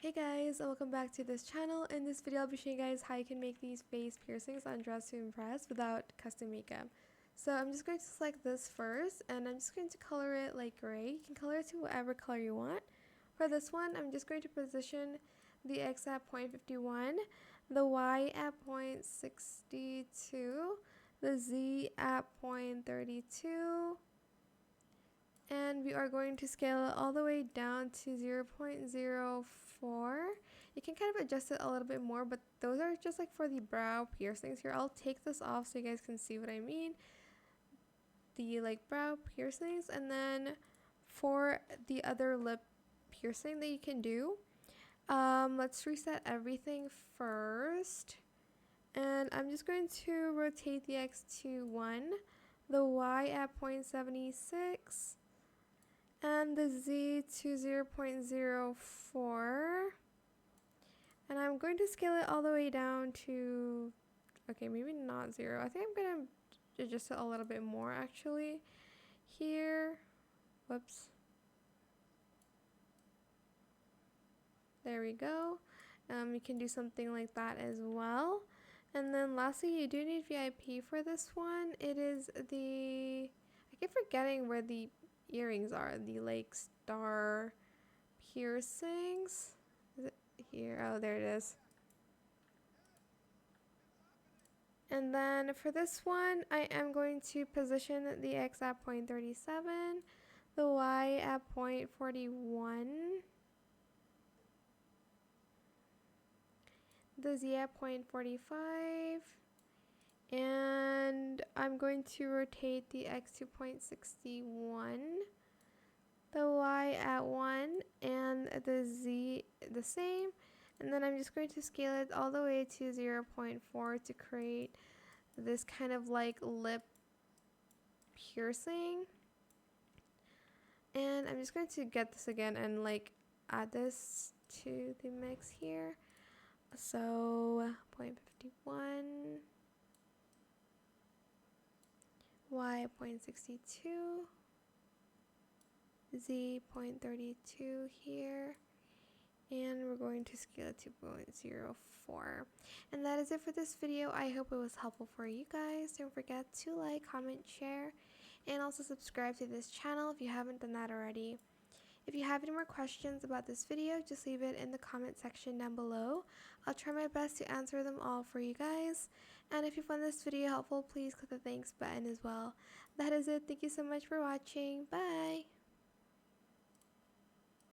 Hey guys, and welcome back to this channel. In this video I'll be showing you guys how you can make these face piercings on Dress to Impress without custom makeup. So I'm just going to select this first and I'm just going to color it like gray. You can color it to whatever color you want. For this one I'm just going to position the X at 0.51, the Y at 0.62, the Z at 0.32, and we are going to scale it all the way down to 0.04. You can kind of adjust it a little bit more, but those are just like for the brow piercings here. I'll take this off so you guys can see what I mean. The like brow piercings, and then for the other lip piercing that you can do, let's reset everything first. And I'm just going to rotate the X to 1, the Y at 0.76, and the Z to 0.04, and I'm going to scale it all the way down to, okay, maybe not 0. I think I'm going to adjust it a little bit more actually here. Whoops. There we go. You can do something like that as well. And then lastly, you do need VIP for this one. It is the, I keep forgetting where the earrings are, the like star piercings. Is it here? Oh, there it is. And then for this one I am going to position the X at 0.37, the Y at 0.41, the Z at 0.45, and I'm going to rotate the X to 0.61, the Y at 1, and the Z the same, and then I'm just going to scale it all the way to 0.4 to create this kind of like lip piercing. And I'm just going to get this again and like add this to the mix here. So 0.51, Y 0.62, Z 0.32 here, and we're going to scale it to 0.04. And that is it for this video. I hope it was helpful for you guys. Don't forget to like, comment, share, and also subscribe to this channel if you haven't done that already. If you have any more questions about this video, just leave it in the comment section down below. I'll try my best to answer them all for you guys. And if you found this video helpful, please click the thanks button as well. That is it. Thank you so much for watching. Bye!